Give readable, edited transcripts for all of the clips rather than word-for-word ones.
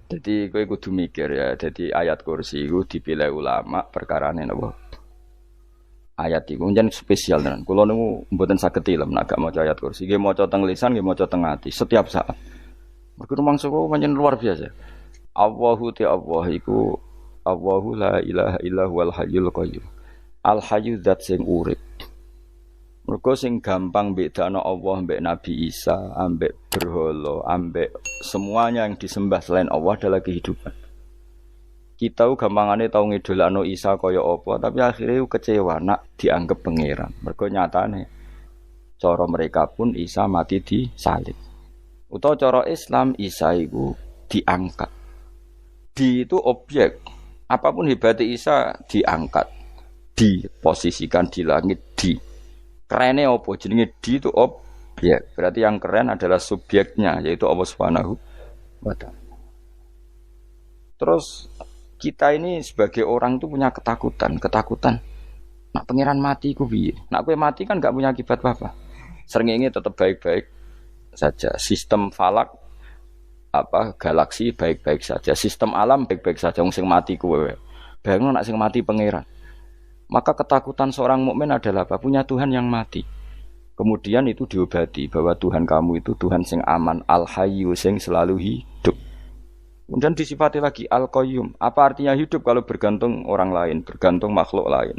Jadi kowe kudu mikir ya. Jadi ayat kursi iku dipilih ulama perkarane napa? Ayat iku njen spesial tenan. Kula niku mboten saged tilem nek gak maca ayat kursi. Nggih maca teng lisan, nggih maca teng ati setiap saat. Mergo rumangsa kok pancen luar biasa. Allahu ta Allah iku Allahu la ilaha illa huwal hayyul qayyum. Al hayyu zat sing urip. Mergo sing gampang bedakno Allah mbek Nabi Isa, ambek berhala, ambek semuanya yang disembah selain Allah adalah kehidupan. Kita gampangane tau ngidolakno Isa kaya apa, tapi akhirnya kecewa nak dianggap pangeran. Mergo nyatane cara mereka pun Isa mati disalib. Utawa cara Islam Isa iku diangkat. Di itu objek. Apapun hebatnya Isa diangkat, diposisikan di langit di. Kerennya apa? Jenenge di itu objek. Berarti yang keren adalah subjeknya, yaitu Allah Subhanahu wa ta'ala. Terus kita ini sebagai orang itu punya ketakutan. Nak pangeran mati ku piye? Nak kowe mati kan gak punya akibat apa-apa. Srengenge tetap baik-baik saja. Sistem falak galaksi baik-baik saja. Sistem alam baik-baik saja. Wong sing mati kowe. Bayangno nak sing mati pangeran. Maka ketakutan seorang mukmin adalah apa? Punya Tuhan yang mati. Kemudian itu diobati bahwa Tuhan kamu itu Tuhan sing aman, al-hayyu sing selalu hidup. Kemudian disifati lagi al-qayyum. Apa artinya hidup kalau bergantung orang lain, bergantung makhluk lain?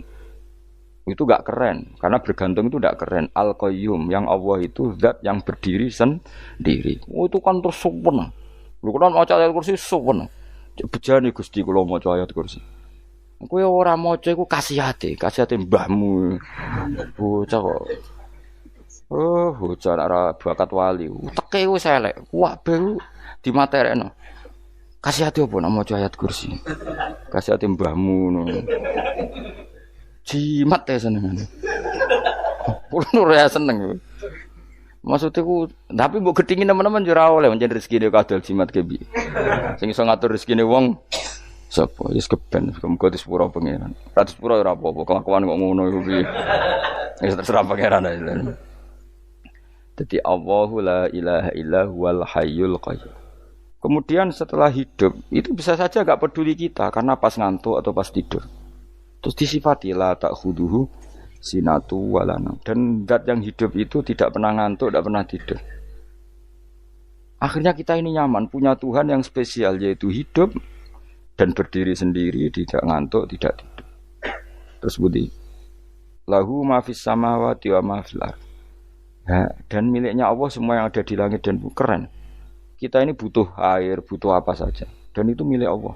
Itu gak keren, karena bergantung itu gak keren. Al-qayyum, yang Allah itu zat yang berdiri sendiri. Oh, itu kan terus sempurna. Lu kan maca ayat kursi sempurna. Bejane Gusti kula maca ayat kursi. Kowe ora maca iku kasihate mbahmu. Bocah kok. Oh, bocah ora bakat wali. Teke wis elek. Kabeh dimaterekno. Kasihate opo nek maca ayat kursi? Kasihate mbahmu ngono. Jimat ya senengane. Kulo ora seneng. Maksudnya ku, tapi mbok gedhingi teman-teman yo ora oleh pancen rezekine kadol jimat ke piye. Sing iso ngatur rezekine wong sapa? Wis keben, muga disepuro pangeran. Ra disepuro ora apa-apa, kelakuan kok ngono iku piye. Wis terserah pangeran ae. Dadi Allahu la ilaha illa huwal hayyul qayyum. Kemudian setelah hidup, itu bisa saja gak peduli kita karena pas ngantuk atau pas tidur. Terus disifati la ta'khuduhu sinatu walana. Dan zat yang hidup itu tidak pernah ngantuk, tidak pernah tidur. Akhirnya kita ini nyaman, punya Tuhan yang spesial yaitu hidup dan berdiri sendiri, tidak ngantuk, tidak tidur. Terus budi lahu ma fis samawati wa ma fil ardh. Dan miliknya Allah semua yang ada di langit dan bumi. Keren. Kita ini butuh air, butuh apa saja, dan itu milik Allah.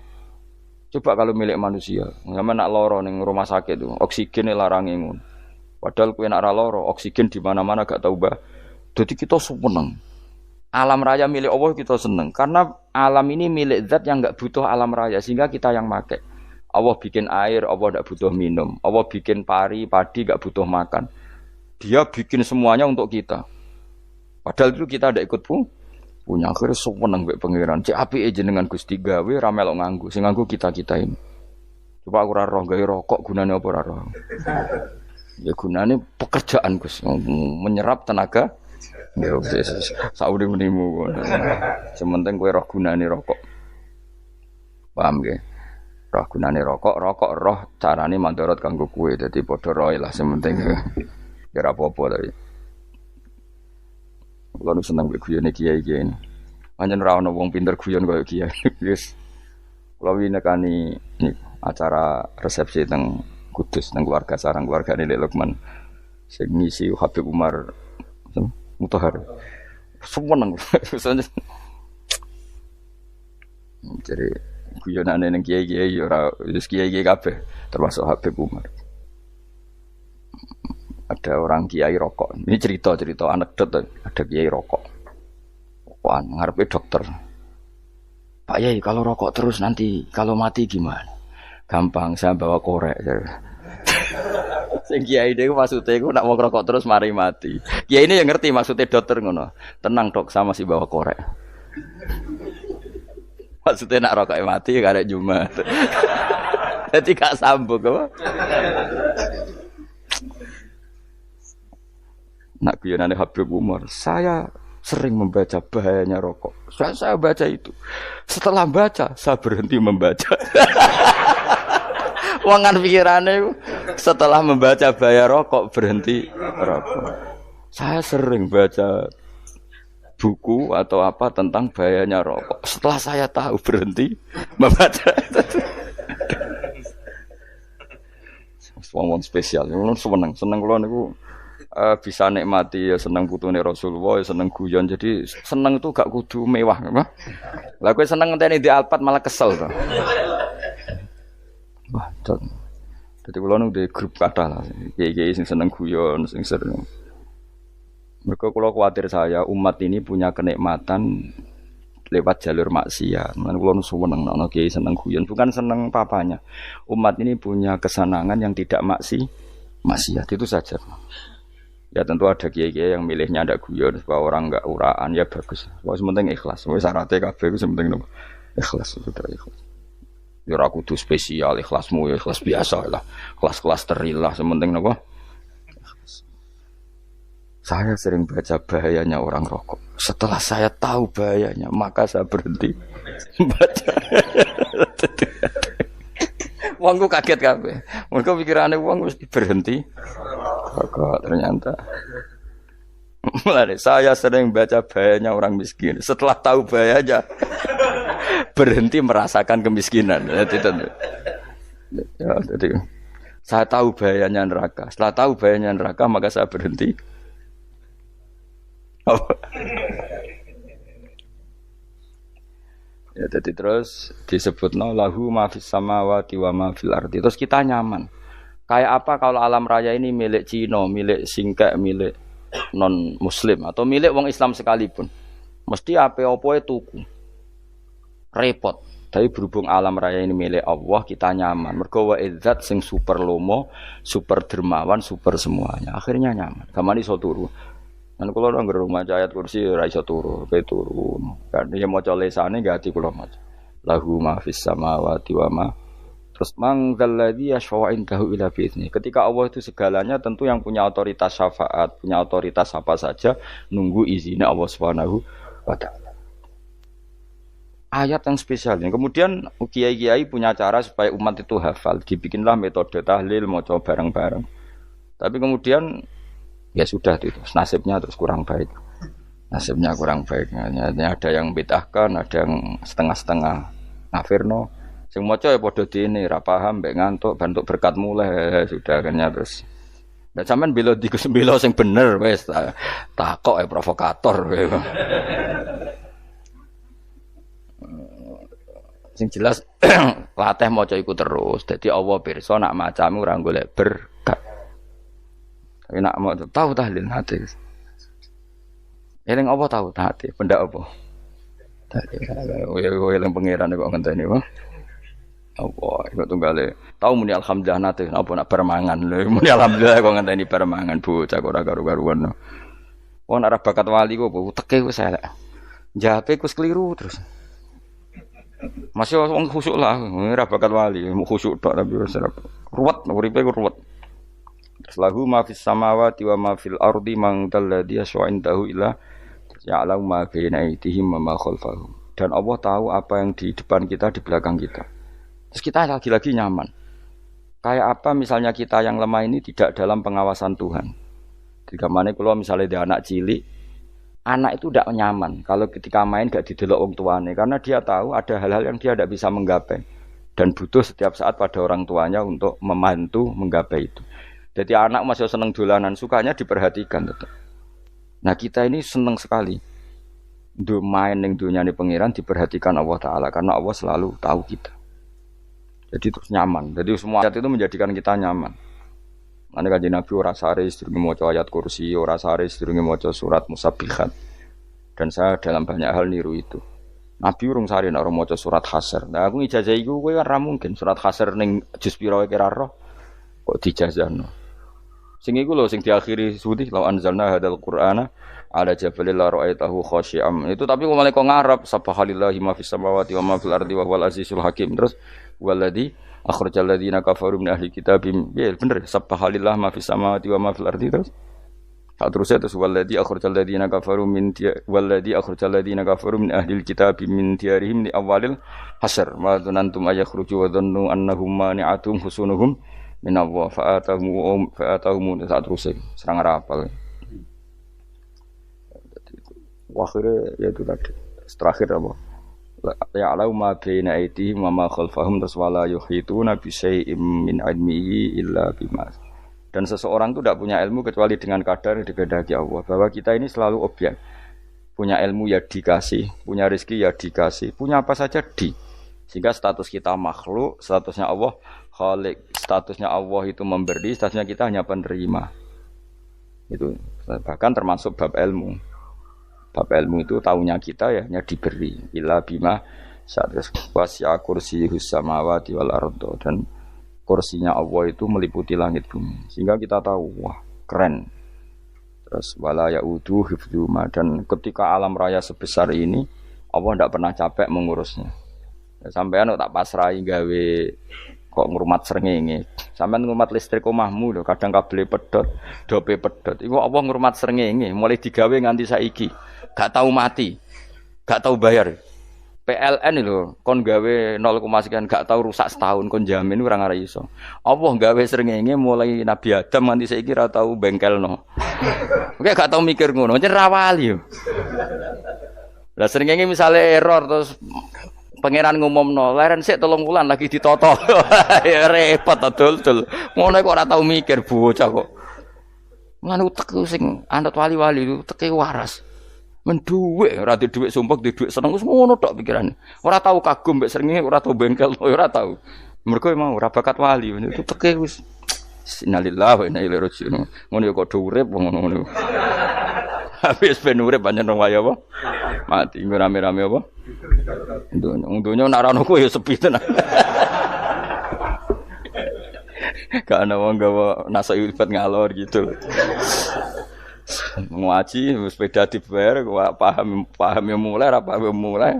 Coba kalau milik manusia, nggak nak loro ning rumah sakit itu, oksigen larang ngono. Padahal kowe nak ra loro, oksigen di mana-mana gak tahu bah. Jadi kita seneng. Alam raya milik Allah kita seneng, karena alam ini milik zat yang gak butuh alam raya, sehingga kita yang make. Allah bikin air, Allah gak butuh minum. Allah bikin padi gak butuh makan. Dia bikin semuanya untuk kita. Padahal itu kita ndak ikut punya. Akhirnya seneng mbek pangeran. Cek apike jenengan Gusti gawe ra melok nganggo. Sing nganggo kita-kita ini. Coba aku ora roh gawe rokok gunane apa ora roh. Ya gunane pekerjaan Gus, menyerap tenaga. Ya wis saurip-uripmu. Sementing kowe roh gunane rokok. Paham nggih? Roh gunane rokok roh carane mandorot kanggo kowe. Dadi padha roe lah sementing. Ya ora apa-apa tapi. Kulo seneng mbek guyone kiai-kiai ini. Pancen ora ana wong pinter guyon kaya kiai. Wis. Kulo winekani acara resepsi teng Kudus teng keluarga sarang keluargane Lek Lukman. Sing ngisi Habib Umar Mutahar. Seneng. Jadi guyonane ning kiai-kiai ora wis kiai-kiai kabeh termasuk Habib Umar. Ada orang kiai rokok. Ini cerita anekdot. Ada kiai rokok. Rokokan ngarepe dokter. Pak Yai, kalau rokok terus nanti kalau mati gimana? Gampang, saya bawa korek. Sing kiai niku maksudnya iku nak mau rokok terus mari mati. Kiai ini yang ngerti maksudnya dokter ngono. Tenang dok, sama si bawa korek. Maksudnya nak rokok mati gak ada Jumat. Jadi gak sambung apa? Nak guyonane Habib Umar, saya sering membaca bahayanya rokok. Saya baca itu. Setelah baca, saya berhenti membaca. Wangan pikirannya setelah membaca bahaya rokok berhenti rokok. Saya sering baca buku atau apa tentang bahayanya rokok. Setelah saya tahu berhenti membaca. Wong spesial, seneng kalau niku bisa nikmati ya seneng putune Rasulullah, ya seneng guyon. Jadi seneng itu gak kudu mewah, apa? Lah kowe seneng ngenteni di Alphard malah kesel to. Wah, jadi kula nu di grup kathah lah, kiai-kiai sing seneng guyon, sing sering. Mereka kula kuwatir saya umat ini punya kenikmatan lewat jalur maksiat. Mulane kula nu seneng ana kiai seneng guyon, bukan seneng papanya. Umat ini punya kesenangan yang tidak maksiat itu saja. Ya tentu ada kiai-kiai yang milihnya ada guyon supaya orang enggak uraan, ya bagus. Wis penting ikhlas. Wis syaratnya kabeh iku penting nopo? Ikhlas, sudah ikhlas. Ya ora kudu spesial, ikhlasmu ya ikhlas biasa lah. Kelas-kelas terilah sementing nopo? Saya sering baca bahayanya orang rokok. Setelah saya tahu bahayanya, maka saya berhenti baca. Wongku kaget kabeh. Mergo pikirane wong mesti berhenti. Kok ternyata. Mulane saya sering baca bahayanya orang miskin. Setelah tahu bahayanya, berhenti merasakan kemiskinan. Jadi saya tahu bahayanya neraka. Setelah tahu bahayanya neraka, maka saya berhenti. Ya jadi terus disebutna lahu ma fis samawati wa ma fil ardi. Terus kita nyaman. Kayak apa kalau alam raya ini milik Cina, milik singkek, milik non muslim atau milik wong Islam sekalipun. Mesti apa-apa tuku. Repot. Tapi berhubung alam raya ini milik Allah, kita nyaman. Mergo wa izzat sing super lomo, super dermawan, super semuanya. Akhirnya nyaman. Gamane iso turu. Dan kalau orang gerung maca ayat kursi ora iso turu, pe turun. Kan ya maca lesane gak ati kula maca. Lahu ma fis samawati wa ma. Terus man dzalladzi yashfa'u indahu ila bi'izni. Ketika Allah itu segalanya, tentu yang punya otoritas syafaat, punya otoritas apa saja nunggu izinnya Allah Subhanahu wa taala. Ayat yang spesial ini. Kemudian kiai-kiai punya cara supaya umat itu hafal, dibikinlah metode tahlil maca bareng-bareng. Tapi kemudian ya sudah itu nasibnya terus kurang baik. Nasibnya kurang baik. Ada yang bid'ahkan, ada yang setengah-setengah ngafirno. Sing maca ya padha dene ra paham mbek ngantuk bentuk berkat mulai sudah akhirnya terus. Lah sampean bela dikumbela sing bener wis takok provokator kowe. Sing jelas latih maca iku terus. Dadi Allah pirsa nak macamu ora golek berkat. Tapi nak mau tahu tahlil hati. Eling apa tahu hati? Pendak apa? Tadi eling pangeran kok ngenteni apa? Apa iku tunggale. Tahu muni alhamdulillah nate apa nak permangan lho. Muni alhamdulillah kok ngenteni permangan bocah kok ora karu-karuan. Wong ora bakat wali kok teke wis elek. Jape ku keliru terus. Masih wong khusuk lah, ora bakat wali, khusuk tok tapi wis ruwet, uripe ku ruwet. Lahu ma fis samawati wa ma fil ardi man dalladhi yashwa'indahu ila ya'lamu ma baina aydihim wa ma khalfahum. Dan Allah tahu apa yang di depan kita, di belakang kita. Terus kita lagi-lagi nyaman. Kayak apa misalnya kita yang lemah ini tidak dalam pengawasan Tuhan. Ketika mana kalau misalnya dia anak cilik, anak itu tidak nyaman kalau ketika main gak didelok wong tuane karena dia tahu ada hal-hal yang dia tidak bisa menggapai dan butuh setiap saat pada orang tuanya untuk membantu menggapai itu. Jadi anak masih seneng dolanan, sukanya diperhatikan tetap. Nah kita ini seneng sekali main ning dunyane pangeran diperhatikan Allah Ta'ala karena Allah selalu tahu kita. Jadi terus nyaman. Jadi semua ayat itu menjadikan kita nyaman. Ane kanjeng Nabi ora sare sedurunge maca ayat kursi, ora sare sedurunge maca surat Musabbihat. Dan saya dalam banyak hal niru itu. Nabi urung sare nek ora maca surat Hasyr. Nah aku ijazah iku kowe ora mungkin surat Hasyr ning juz pira wae kira roh kok dijazahno. Sing iku lho sing diakhiri suci law anzalna hadzal qur'ana ala jabalil la ra'aitahu khashi'am. Itu tapi kok malah kok ngarep subhanallahi ma fis samawati wa ma fil ardi wa huwal azizul hakim. Terus waladzi akhrajal ladzina kafaru min ahli kitabim. Ya bener subhanallah ma fis samawati wa ma fil ardi terus. Tak terusnya terus waladhi akhrajal ladzina kafaru min waladhi akhrajal ladzina kafaru min ahlil kitab min diyarihim li awalil hasyr wa dzanantum ayakhruju wa dhannu annahum mani'atum husunuhum min Allah fa'atahum tak terusnya serang rapal. Akhirnya ya itu tadi terakhir apa ya'lamu ma baina aydihim wa ma khalfahum taswala yuhituna bi syai'im min ilmihi illa bima. Dan seseorang itu tidak punya ilmu kecuali dengan kadar yang dikehendaki Allah. Bahwa kita ini selalu objek. Punya ilmu ya dikasih, punya rezeki ya dikasih, punya apa saja di. Sehingga status kita makhluk, statusnya Allah khalik, statusnya Allah itu memberi, statusnya kita hanya penerima. Itu bahkan termasuk bab ilmu. Bab ilmu itu tahunya kita ya hanya diberi. Illa bima sa'atus wasi'a kursiyuhus samawati wal ardo. Dan kursinya Allah itu meliputi langit bumi. Sehingga kita tahu, wah keren. Terus wala ya'udu hifdzuma. Dan ketika alam raya sebesar ini, Allah tidak pernah capek mengurusnya. Sampean tak pasrahi gawe kok ngurmat srengenge. Sampean ngurmat listrik omahmu lho, kadang kabel pedhot, dope pedhot. Iku Allah ngurmat srengenge, mulai digawe nganti saiki. Gak tahu mati. Gak tahu bayar. PLN lho, kon gawe 0, sekian gak tahu rusak setahun kon jamin ora ngara iso. Allah gawe srengenge mulai Nabi Adam nganti saiki ora tahu bengkelno. Oke gak tahu mikir ngono, yen ra wali yo. Lah srengenge misale error terus pangeran ngumumno, leren sik 3 wulan lagi ditoto. Ya repot dul. Ngono kok ora tahu mikir bocah kok. Lan utek sing anut wali-wali uteke waras. Menduwe ora di dhuwit sumpek di dhuwit seneng wis ngono tok pikirane. Ora tau kagum mbek srengenge, ora tau bengkel, ora tau. Mergo emang ora bakat wali, itu teke wis innalillahi wa inna ilaihi raji'un. Ngono kok do urip ngono. Habis ben urip pancen wong wae apa? Mati nggo rame-rame apa? Untunya nek ora ono ku ya sepi tenan. Gak ana wong gawa nasa ibad ngalor gitu. Ngaji sepeda dibayar paham yang mulai apa yang mulai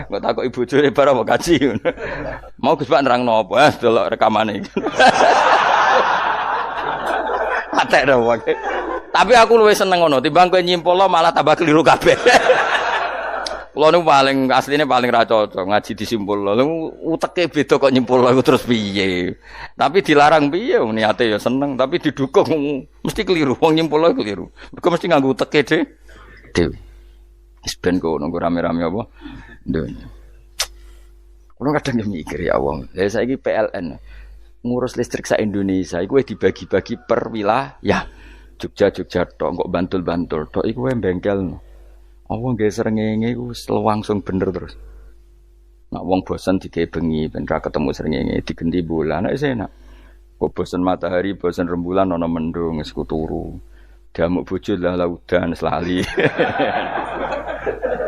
nggak takut ibu juri barang mau kaji mau Gus Pak nerangno apa delok rekamane iki atek dah wae tapi aku luwih seneng ngono timbang kowe nyimpulno malah tambah keliru kabeh. Kulo niku paling asline paling ra cocok ngaji disimpulno. Lha uteke beda kok nyimpulno iku terus piye. Tapi dilarang piye niate ya seneng tapi didukung mesti keliru. Wong nyimpulno keliru. Mergo mesti nganggo uteke dhewe. Wis ben kono rame-rame apa. Ndonya. Kulo kadang mikir ya Allah. Lah saiki PLN ngurus listrik sak Indonesia iku dibagi-bagi per wilayah. Jogja tok kok Bantul tok iku bengkel. Wong nggih srengenge iku langsung bener terus. Nek wong bosan digawe bengi ben ra ketemu srengenge digenti bulan nek enak. Kok bosan matahari, bosan rembulan ana mendung wis turu. Damuk bojo lah laudan selali.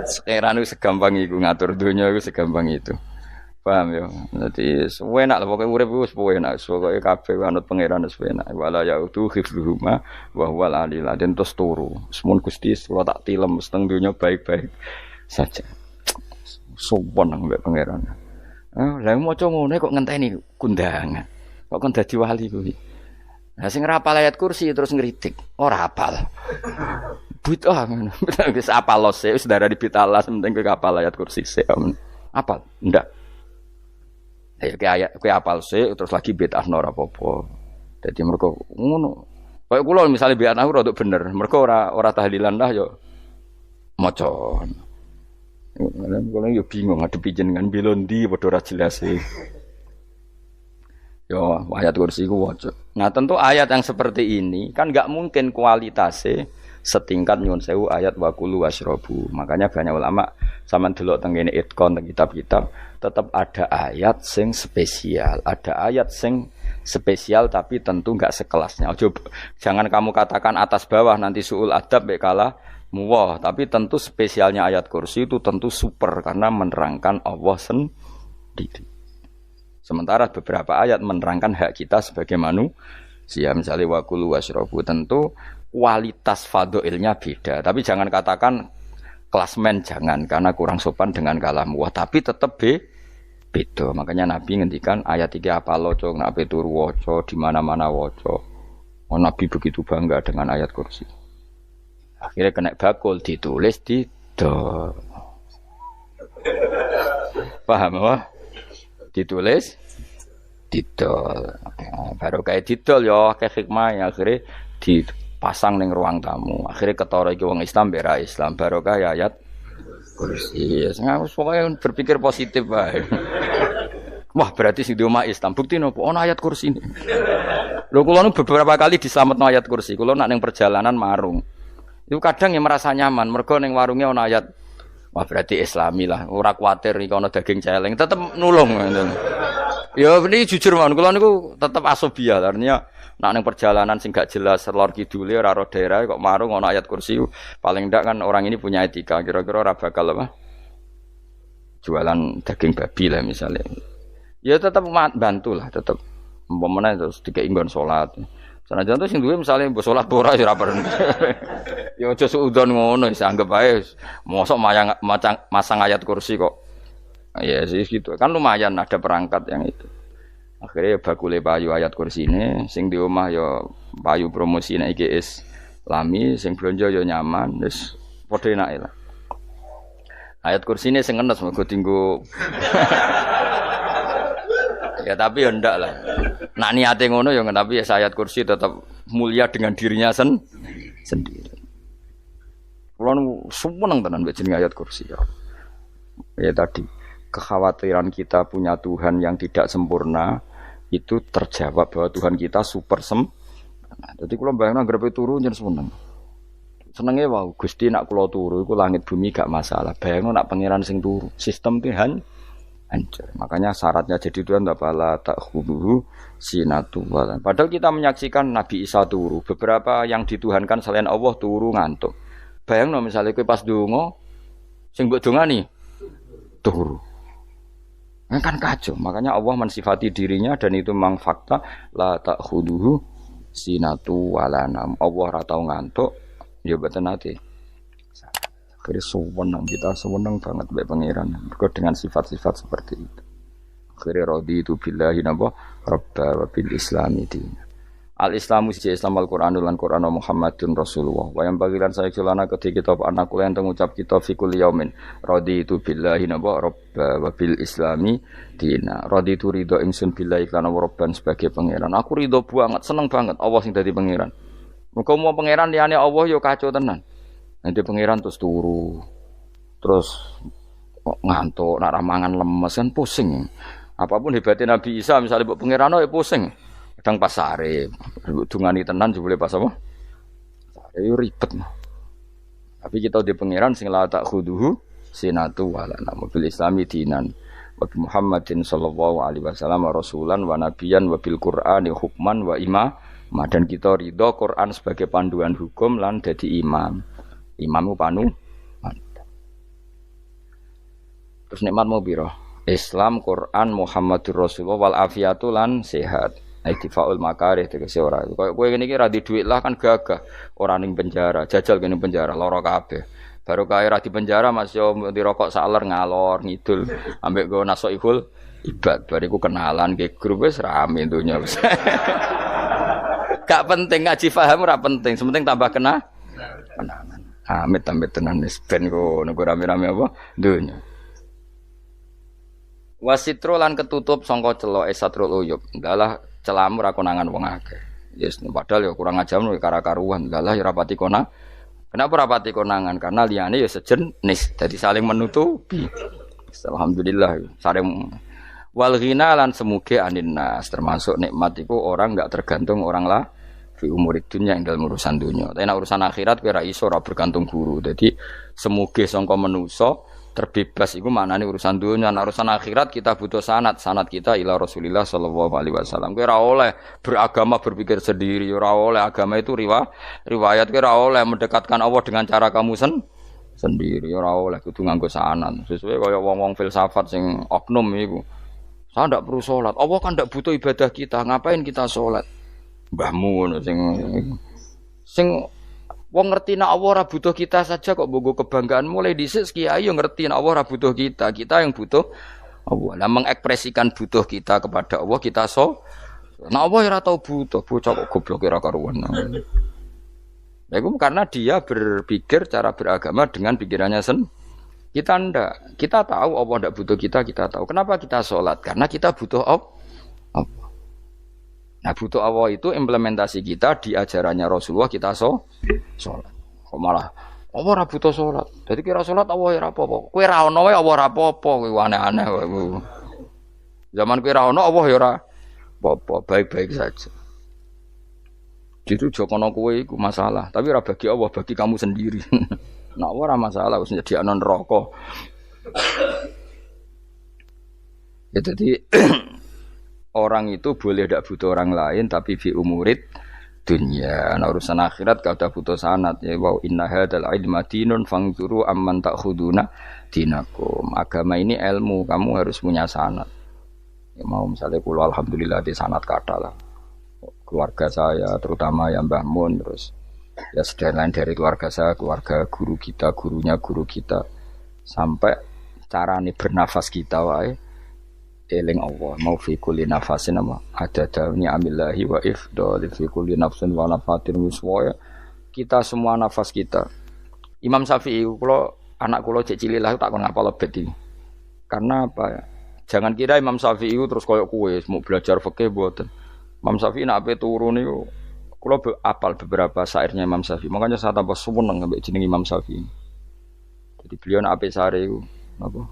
Sekarang itu segampang iku ngatur dunia iku segampang itu. Paham ya? Dadi enak lho pokoke urip wis enak, pokoke kabeh anut pangeran wis enak. Wala yautu khifruhuma wa huwal alil den tos turu. Semun Gusti kula tak tilem seteng donya baik-baik saja. Sopan nang mbek pangeran. Lah maca ngene kok ngenteni kundangan. Kok kon dadi wali kuwi. Lah sing ora hafal ayat kursi terus ngritik, ora hafal. Bid'ah ngono. Wis apal lose wis darah di bitalas penting kowe hafal ayat kursi sik. Apal? Ndak. Ya kayak apal sih terus lagi bid'ah ora apa-apa. Dadi mergo ngono. Kayak kula misale bid'ah aku rada bener. Mergo ora tahlilan lah yo maca. Kula yo bingung ngadepi jenengan bilondi padha ora jelas e. Yo ayat kursi ku waca. Nah, tentu ayat yang seperti ini kan enggak mungkin kualitasnya setingkat nyuwun sewu ayat waqulu wasyrabu. Makanya banyak ulama sampean delok teng kene itqon teng kitab-kitab tetap ada ayat sing spesial, ada ayat sing spesial tapi tentu enggak sekelasnya. Jangan kamu katakan atas bawah nanti suul adab bekala muwah, tapi tentu spesialnya ayat kursi itu tentu super karena menerangkan Allah sendiri. Sementara beberapa ayat menerangkan hak kita sebagai manusia, misalnya waqulu wasyrabu, tentu kualitas fadhailnya beda. Tapi jangan katakan klasmen, jangan, karena kurang sopan dengan kalam wah, tapi tetap beda. Makanya Nabi ngendikan ayat 3 apal waca, nek ape turu waca, di mana-mana waca. Oh, Nabi begitu bangga dengan ayat kursi. Akhirnya kena bakul ditulis didol. Paham apa? Ditulis didol. Baru kayak didol ya akeh hikmah akhirnya dipasang ning ruang tamu. Akhirnya ketara iki wong Islam bera Islam barokah ayat kursi. Ya pokoknya berpikir positif wae. Wah, berarti sing di omah Islam bukti nopo ana ayat kursi ini. Lho kula nu beberapa kali dislametno ayat kursi. Kula nak ning perjalanan marung. Itu kadang yang merasa nyaman mergo ning warunge ana ayat. Wah, berarti Islami lah. Ora kuwatir iki ana daging celeng, tetep nulung ngoten. Ya ini jujur mawon kula niku tetep asobia. Artinya nak ning perjalanan sing gak jelas lor kidule ora ro daerah kok marung ana ayat kursi. Paling ndak kan orang ini punya etika. Kira-kira ora bakal apa? Jualan daging babi lah misalnya. Ya tetap bantu lah, tetap umpamane terus dikek nggon salat. Sanajan to sing duwe misale mbok salat ora ya ora perlu. Ya aja suudon ngono wis anggap ae mosok masang ayat kursi kok. Ya sih gitu. Kan lumayan ada perangkat yang itu. Akhirnya bakule payu ayat kursi ini sing di omah ya payu promosi nek iki Islami sing blonjo ya nyaman wis padha enake lah. Ayat kursi ini sing ngenes mergo dienggo ya tapi ya ndak lah. Nak niate ngono ya tapi ya ayat kursi tetap mulia dengan dirinya sendiri. Kulo seneng tenan mbek jeneng ayat kursi ya. Ya tadi kekhawatiran kita punya Tuhan yang tidak sempurna itu terjawab bahwa Tuhan kita super sempurna. Jadi kulo bayangno anggarepe turu njen seneng. Senenge wae Gusti nak kulo turu iku langit bumi gak masalah. Bayangno nak pangeran sing turu, sistem Tuhan hancur. Makanya syaratnya jadi Tuhan la ta'khudhuhu sinatu wa. Padahal kita menyaksikan Nabi Isa turu. Beberapa yang dituhankan selain Allah turu ngantuk. Bayangno misalnya kowe pas donga sing mbok dongani turu. Kan kacau. Makanya Allah mensifati dirinya dan itu memang fakta la ta'khudhuhu sinatu wa la nam. Allah ora tau ngantuk, ya mboten nate. Akhirnya sewenang kita sewenang banget baik pangeran dengan sifat-sifat seperti itu. Akhirnya raditu billahi napa rabba wa bil islami din. Al Islamu siji Islam Al Qur'anul lan Qur'an Muhammadun Rasulullah. Wa yang bagilan saya celana ketika kita anak kula yang ngucap kita fi kulli yaumin raditu billahi napa rabba wa bil islami din. Raditu ridho ingsun billahi lan rabban sebagai pangeran. Aku ridho banget, seneng banget Allah sing dadi pangeran. Muga mau pangeran liyane Allah yo kacau tenan. Nanti pangeran terus turu, terus ngantuk, nak ramangan lemes kan pusing. Apapun hebatnya Nabi Isa, misalnya buat pangeran ya pusing. Kadang pas sare, dungani tenan juga boleh pas apa? Sare ribet. Tapi kita di pangeran sing la ta'khudhuhu sinatu wala nabil islami dinan. Wa Muhammadin sallallahu alaihi wasallam rasulan wa nabiyan wa bil Qur'ani hukman wa imam. Dan kita ridho Quran sebagai panduan hukum lan dadi imam. Imammu panu terus nikmatmu piro? Islam, Quran, Muhammadur Rasulullah wal afiyatu lan sehat. Iktifaul makarih tegese ora. Kowe ngene iki ra di dhuwit lah kan gagah. Ora ning penjara, jajal kene penjara lara kabeh. Baru kae ra di penjara Mas yo dirokok saler ngalor ngidul ambek go nasoihul ibad. Bariku kenalan ke grup wis rame donya wis. Gak penting ngaji paham ora penting, sementing tambah kenalan. Amit-amit tenan wis ben kok nek rame-rame apa donya. Wasitro lan ketutup sangka celoke satrul uyub. Ndalah celamu ra konangan wong akeh. Yes, padahal ya kurang ajar lho kara-karuan. Ndalah ya rapati konang. Kenapa rapati konangan? Karena liyane ya sejenis. Jadi saling menutupi. Alhamdulillah saling wal ghina lan semuge aninnas termasuk nikmat iku orang enggak tergantung orang lah. Fi umurid dunya ing dalem urusan dunya. Tapi nek urusan akhirat kowe ra iso ora bergantung guru. Dadi semuge sangka manusa terbebas iku maknane urusan dunya. Nek urusan akhirat kita butuh sanad kita ila Rasulillah sallallahu alaihi wasallam. Kowe ora oleh beragama berpikir sendiri, ora oleh agama itu riwayat kowe ora oleh mendekatkan Allah dengan cara kamu sendiri, ora oleh kudu nganggo sanad. Sesuai kaya wong-wong filsafat sing oknum iku. Saya ndak perlu salat. Allah kan ndak butuh ibadah kita. Ngapain kita salat? Mbahmu ngono sing wong ngerti nek Allah ora butuh kita saja kok bogo kebanggaan mulai dhisik kiai yo ngerti nek Allah ora butuh kita yang butuh Allah. Lah mengekspresikan butuh kita kepada Allah kita nek Allah ora tau butuh bocah kok goblok ora karuan. Itu karena dia berpikir cara beragama dengan pikirannya kita ndak. Kita tahu Allah ndak butuh kita tahu. Kenapa kita sholat? Karena kita butuh Allah. Nah butuh Allah itu implementasi kita di ajarannya Rasulullah kita sholat. Kok malah Allah ora butuh sholat. Jadi kira sholat Allah ora apa-apa. Kowe ra ono wae Allah ora apa-apa. Kowe aneh-aneh kowe. Zaman kowe ra ono Allah ya ora apa-apa, baik-baik saja. Jadi jokono kowe iku masalah, tapi ora bagi Allah, bagi kamu sendiri. Nah, ora masalah wis nyediakno neraka. Ya jadi orang itu boleh tidak butuh orang lain tapi fi umurid dunya. Nah urusan akhirat kada butuh sanad ya wa inna hadzal ilma dinun fangzuru amman ta'khuduna dinakum. Agama ini ilmu, kamu harus punya sanad. Ya mau misalnya kula alhamdulillah di sanad kata lah. Keluarga saya terutama yang Mbah Mun terus ya sedaya lain dari keluarga saya, keluarga guru kita, gurunya guru kita sampai carane bernafas kita wae eling Allah mau fi kulli nafasin ama ada dawni amillahi wa ifdal fi kulli nafsin wa nafatin wiswaya kita semua nafas kita. Imam Syafi'i kula anak kula cek cilik lah tak kon ngapal lebet iki. Karena apa ya? Jangan kira Imam Syafi'i terus koyo kowe mau belajar fikih mboten. Imam Syafi'i nek ape turu niku kula apal beberapa syairnya Imam Syafi'i. Makanya saya tambah seneng ambek jeneng Imam Syafi'i. Jadi beliau nek ape sare iku napa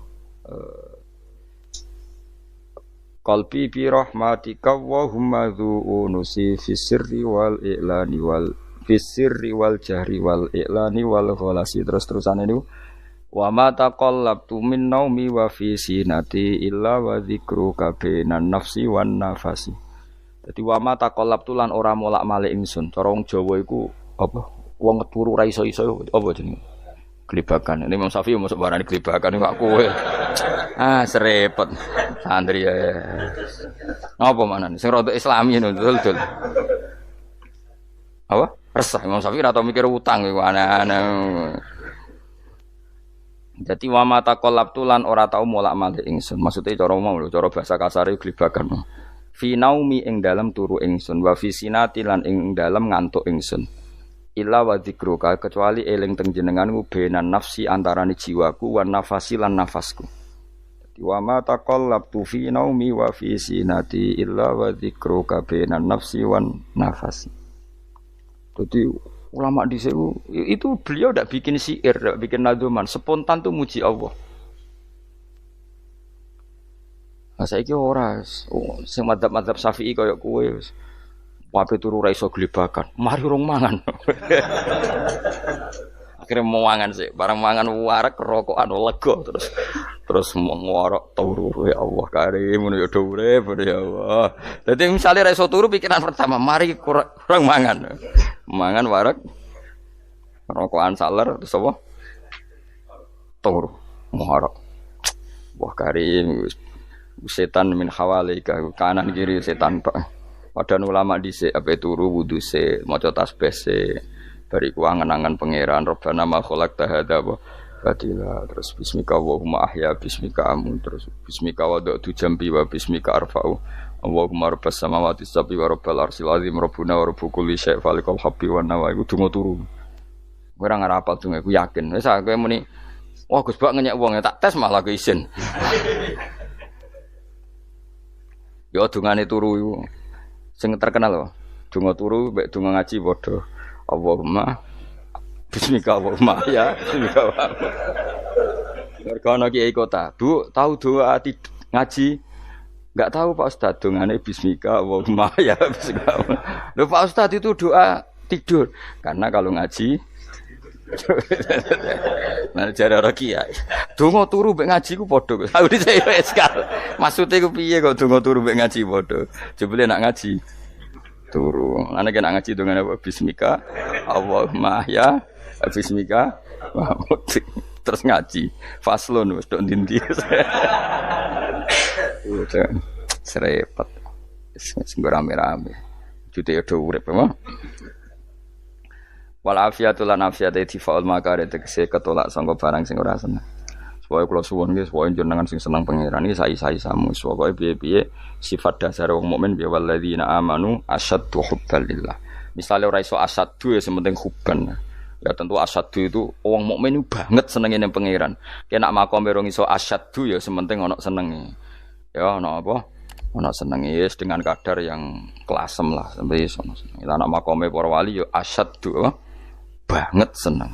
qalbi bi rahmatika wa humma dzu'unusi fis sirri wal i'lani wal fis sirri wal jahri wal i'lani wal ghalasi terus-terusan niku wa ma taqallabtu min naumi wa fi sinati illa wa dzikruka bainan nafsi wan nafasi. Dadi wa ma taqallabtu lan ora molak-malik ingsun. Cara wong Jawa iku apa? Wong turu ra iso-iso apa jenenge? Gelibakan. Ini Imam Syafi'i masuk barani gelibakan kok kowe. Ah, serepet. Santri ya. Apa manan? Sing rada Islami ngono dul. Apa? Resah Imam Syafi'i ora tau mikir utang iku aneh-aneh. Jadi wa mata qalabtu lan ora tau molak-malik ingsun. Maksude cara mau lho, cara bahasa kasare gelibakan. Fi naumi ing dalem turu ingsun wa fi sinati lan ing dalem ngantuk ingsun. Illa wa dzikruka kecuali eling teng jenenganmu benan nafsi antarane jiwaku wan nafasi lan nafasku. Wa ma taqallabtu fi naumi wa fi sinati illa wa dzikruka benan nafsi wan nafasi. Jadi ulama dhisik itu beliau ndak bikin syair, ndak bikin nadzuman, spontan tuh muji Allah. Nah saiki ora sing madzhab Syafi'i kaya kowe wis wape turu ra iso glebakan. Mari rong mangan. Akhirnya mau mangan sih, barang mangan warak rokokan lega terus ngorok turu ya Allah karim ngono ya urip ya Allah. Dadi misale ra iso turu pikiran pertama, mari kurang mangan. Mangan warak rokokan saler terus apa? Turu ngorok. Wah karim setan min hawalika kanan kiri setan Pak. Padahal ulama dhisik ape turu wudu se maca tasbih se bariku angen-angen pangeran Rabbana ma khalaqta hadza wa batila terus bismika Allahumma ahya bismika amun terus bismika wada'tu jambi wa bismika arfa'u Allahumma rabbas samawati sab'i wa rabbal arsyil azim rabbuna wa rabbu kulli syai' falikal habbi wan nawa iku donga turu ora ngarapal donga iku yakin wis kowe muni wah Gus Bak ngenyek wong tak tes malah ke isin yo dongane turu iku sing terkenal lho, donga turu mek donga ngaji padha. Allahumma bismika Allahumma ya, bismika wa. Mergo ana kiai kota, Bu, tahu doa ngaji? Enggak tahu Pak Ustaz, dongane bismika Allahumma ya, bismika. Lho Pak Ustaz itu doa tidur. Karena kalau ngaji nah jare ora kiai. Donga turu mek ngaji ku padha. Aku dhisik wis kal. Maksude ku piye kok donga turu mek ngaji padha. Jebule nak ngaji turu. Ana kena ngaji dongane apa bismika Allahumma ya bismika terus ngaji. Faslun wis tok ndi-ndi. Serepet. Sing rame-rame. Jute yo urip apa? Wal afiatul lan afiate difaul makare tegese ketolak sangka barang sing ora seneng. Supaya kula suwun nggih supaya jenengan sing seneng pangeran iki sai-sai samu supaya piye-piye sifat dasar wong mukmin bi walladzina amanu asyaddu hubbalillah. Misalnya ora iso asyadu ya sementing hubban. Ya tentu asyadu itu wong mukmin banget senenge ning pangeran. Kena makom berong iso asyadu ya sementing ana senenge. Ya ana apa? Ana senenge yes, dengan kadar yang kelasem lah sampai iso. Ila ana makome para wali ya asyadu banget seneng.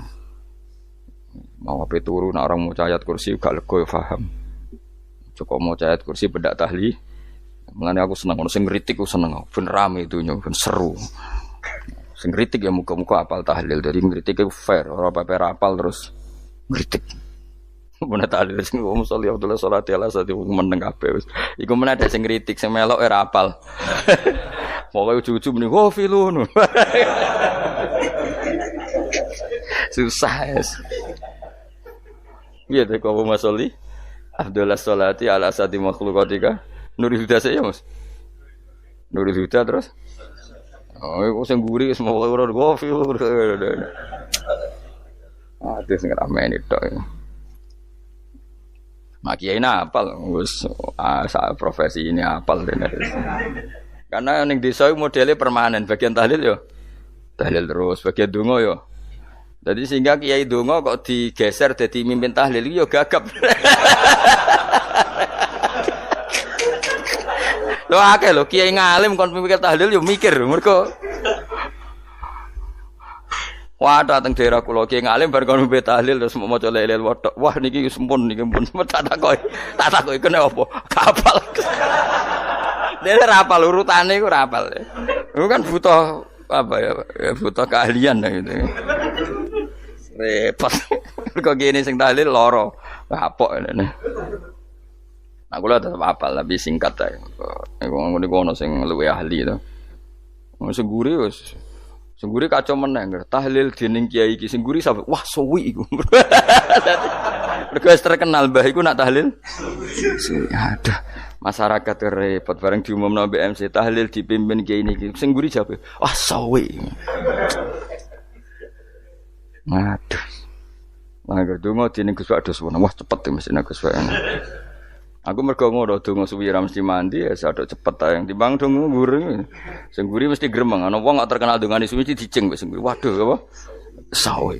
Mau ape turu nek orang maca ayat kursi gak lega ya paham. Cukup maca ayat kursi bedak tahli. Mulane aku seneng ono sing ngritik aku seneng. Ben rame dunya, ben seru. Sing ngritik ya muga-muga apal tahlil. Jadi ngritik itu fair, ora paper apal terus ngritik. Mun tahlil sing wong sholli Abdullah sholati ala sate meneng kabeh wis. Iku men ada sing ngritik sing melok ora apal. Pokoke ujug-ujug muni wo filun. Susah es. Iya teh kau masoli Abdullah sholati ala sati makhlukatika Nurul Huda saya mas Nurul Huda terus oh aku sengguri semua orang gofil ada sing ramen itu makiai apal wis profesi ini apal karena ning desa modelnya permanen bagian tahlil yo tahlil terus bagian donga yo. Jadi sehingga kiai donga kok digeser jadi mimpin tahlil yo gagap. Lho akeh lho kiai ngalim kon mimpin tahlil yo mikir mergo wah dateng daerah kula kiai ngalim bar kon mimpin tahlil terus maca la ilaha illallah. Wah niki sempun niki pun tak takoki kene apa? Kapal. Dene ra apal urutane iku ra apal. Iku kan butuh apa ya butuh keahlian gitu. Repot. Kok gini sing tahlil loro. Kapok ngene. Nah kula tetep apal tapi singkat ae. Iku ngono sing luwih ahli to. Sing guri wis sing guri kacau meneh tahlil dening kiai iki sing guri sampe wah suwi iku. Mergo terkenal mbah iku nak tahlil. Aduh, masyarakat repot bareng diumumno BMC tahlil dipimpin kiai niki. Sing guri jape, wah suwi. Aduh. Lah donga dening Gus Pak dos wah cepet mesine Gus Pak. Aku mergo ngono donga suwi ra mesti mandi ya sadok cepet ae timbang donga nguri. Sing nguri mesti gremeng ana wong kok terkenal dongane suwi dicing wis nguri. Waduh apa? Sawe.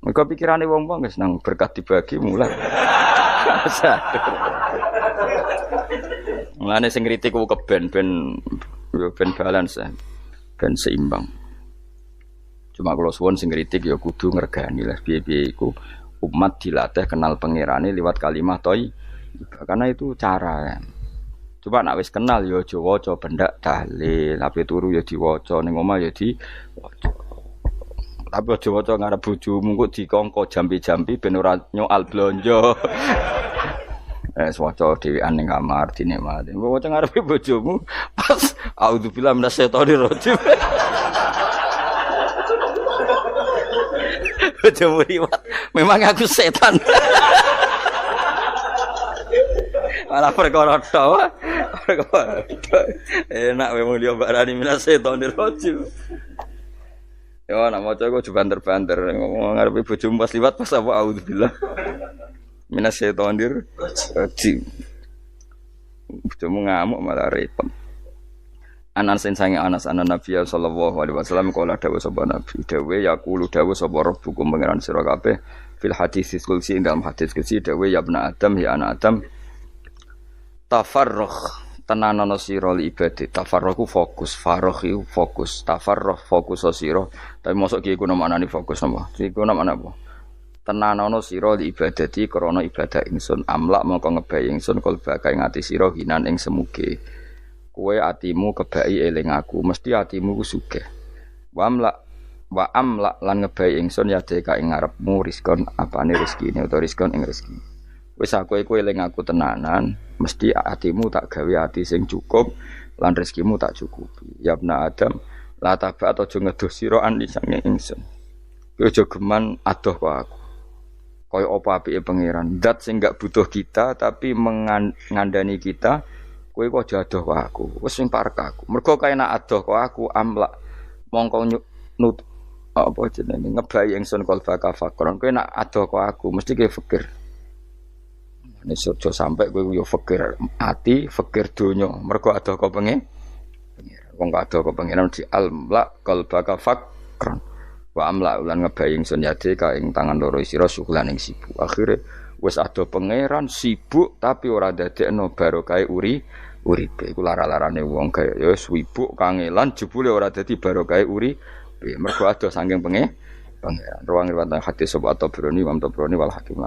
Mergo pikirane wong-wong wis nang berkat dibagi mulai. Mulane sing kritik ku keben ben balance ben seimbang. Cuma kalau suwon sing kritik ya kudu ngregani lah piye-piye iku umat dilatih kenal pangerane liwat kalimat thoi. Karena itu cara. Coba nak wis kenal ya aja waca bendak tahlil, ape turu ya diwaca ning omah ya diwaca. Tapi aja waca ngarep bojomu kok dikongko jampi-jampi ben ora nyoal blonjo. Waca dhewean ning kamar dinikmati. Waca ngarepe bojomu pas auzubillahi minasyaitonir rajim. Bojomu liwat, memang aku setan. Malah perkara tok. Enak memang dia barani minasyaitonir rajim. Ya nak maca kok banter-banter ngomong ngarepe bojomu pas liwat pas apa auzubillah. Minasyaitonir rajim. Bojomu ngamuk malah repot. Anas sange Anas anan Nabi sallallahu alaihi wasallam kala dawuh sapa Nabi dawuh yaqulu dawuh sapa rabbukum pangeran sira kabeh fil hadis qudsi dalam hadis qudsi dawuh ya ibnu Adam ya anak Adam tafarrugh tenanono sira li ibadah tafarrugh fokus faragh iku fokus tafarrugh fokus sira tapi mosok ki iku maknane fokus apa iku maknane apa tenanono sira li ibadati krana ibadah ingsun amlak mongko ngebayi ingsun kalbaka ing ati sira hinan ing semuge kowe atimu kebaki eling aku mesti atimu ku sugih wa amlak lan ngebayi ingsun ya deka ing ngarepmu rizkon apane rezekine utawa rizkon ing rezeki wis aku iku eling aku tenanan mesti atimu tak gawe ati sing cukup lan rezekimu tak cukupi ya ibna Adam la taba aja ngedoh sira an sange ingsun kowe aja geman adoh kok aku kaya apa apike pangeran zat sing gak butuh kita tapi mengandani kita kowe kok aja adoh kok aku wis sing parek aku mergo kae nak adoh kok aku amlak mongko nut apa jenenge ngebayi ingsun kalbaka fakron kowe nak adoh kok aku mesti kowe fikir nek sampai kowe yo fikir ati fikir donya mergo adoh kok pengen Wong kado kepengenan di almla qalbaka fakran. Wa amla ulan ngebayi ingsun yadika ing tangan loro sira syukulan ing sibuk. Akhire wis ado pangeran sibuk tapi ora dadekno barokah uripe. Iku lara-larane wong kaya ya sibuk kangelan jebule ora dadi barokah uripe. Mergo ado saking pangeran. Ruang riwayat hadis sapa Tabrani, Imam Tabrani wal Hakim.